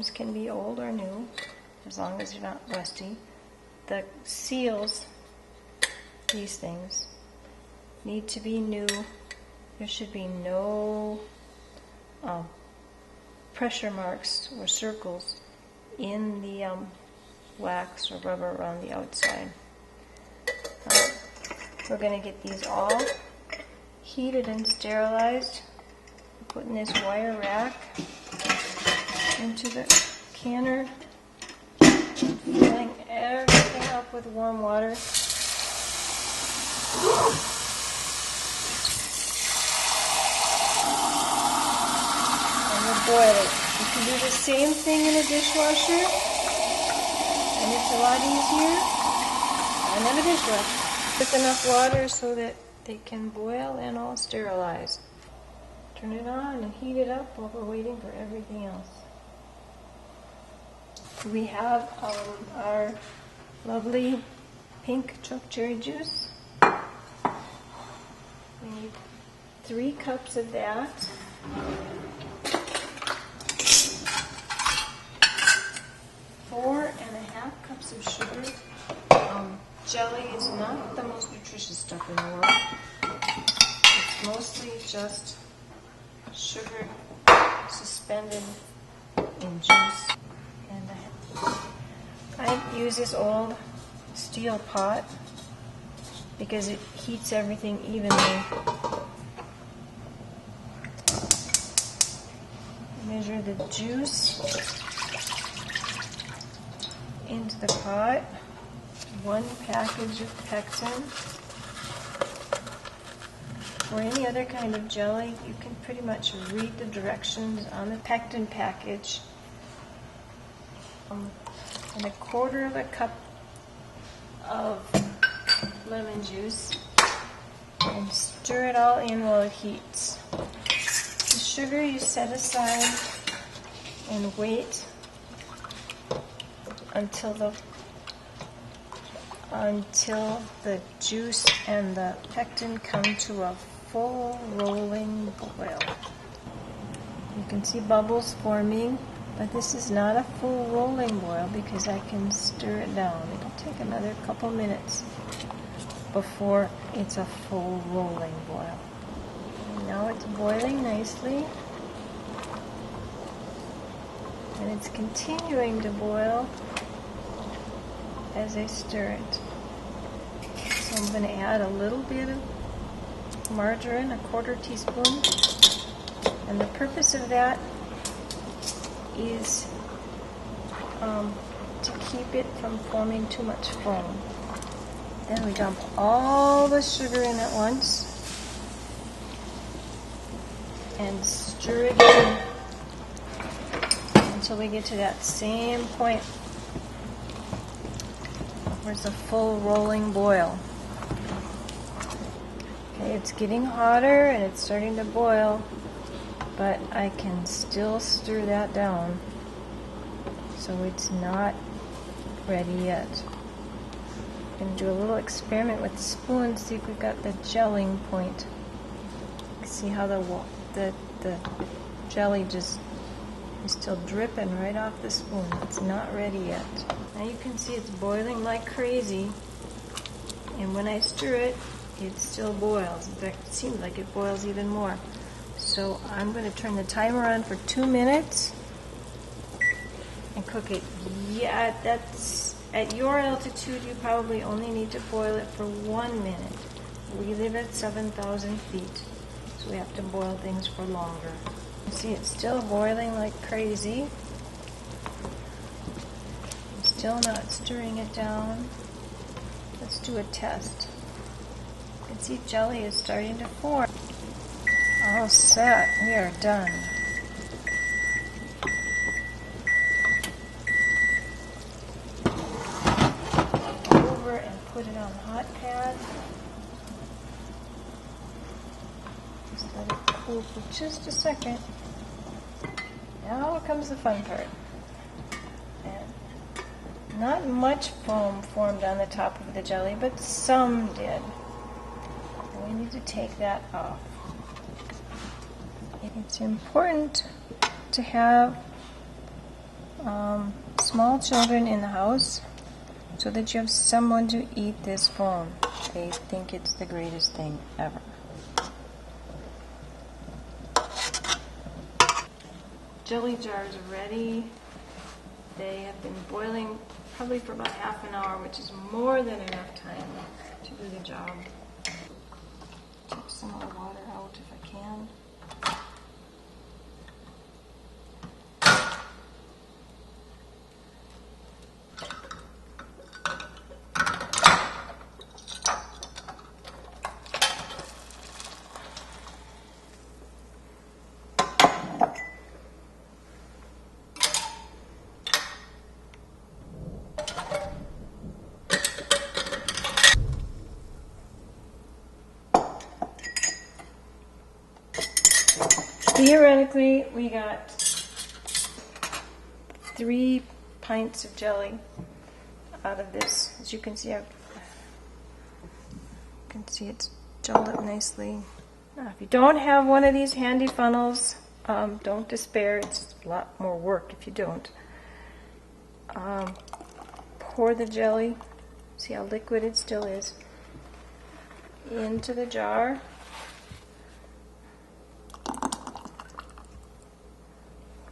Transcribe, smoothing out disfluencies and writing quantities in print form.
Can be old or new, as long as you're not rusty. The seals, these things, need to be new. There should be no pressure marks or circles in the wax or rubber around the outside. We're going to get these all heated and sterilized. Putting this wire rack into the canner, filling everything up with warm water. And we'll boil it. You can do the same thing in a dishwasher, and it's a lot easier. I have a dishwasher. With enough water so that they can boil and all sterilized. Turn it on and heat it up while we're waiting for everything else. We have our lovely pink chokecherry juice. We need 3 cups of that. 4.5 cups of sugar. Jelly is not the most nutritious stuff in the world. It's mostly just sugar suspended in juice. And I use this old steel pot because it heats everything evenly. Measure the juice into the pot. 1 package of pectin. For any other kind of jelly, you can pretty much read the directions on the pectin package. And 1/4 cup of lemon juice, and stir it all in while it heats. The sugar you set aside and wait until the juice and the pectin come to a full rolling boil. You can see bubbles forming, but this is not a full rolling boil because I can stir it down. It'll take another couple minutes before it's a full rolling boil. And now it's boiling nicely, and it's continuing to boil as I stir it. So I'm going to add a little bit of margarine, 1/4 teaspoon, and the purpose of that is to keep it from forming too much foam. Then we dump all the sugar in at once and stir it in until we get to that same point where it's a full rolling boil. Okay, it's getting hotter and it's starting to boil, but I can still stir that down, so it's not ready yet. I'm going to do a little experiment with the spoon, see if we've got the gelling point. See how the jelly just is still dripping right off the spoon. It's not ready yet. Now you can see it's boiling like crazy, and when I stir it, it still boils. In fact, it seems like it boils even more. So I'm going to turn the timer on for 2 minutes and cook it. Yeah, that's at your altitude. You probably only need to boil it for 1 minute. We live at 7,000 feet, so we have to boil things for longer. You see, it's still boiling like crazy. I'm still not stirring it down. Let's do a test. You can see jelly is starting to form. All set. We are done. Over and put it on the hot pad. Just let it cool for just a second. Now comes the fun part. And not much foam formed on the top of the jelly, but some did. And we need to take that off. It's important to have small children in the house so that you have someone to eat this foam. They think it's the greatest thing ever. Jelly jars are ready. They have been boiling probably for about half an hour, which is more than enough time to do the job. Take some of the water out if I can. Theoretically, we got 3 pints of jelly out of this. As you can see, it's gelled up nicely. Now, if you don't have one of these handy funnels, don't despair. It's a lot more work if you don't. Pour the jelly, see how liquid it still is, into the jar.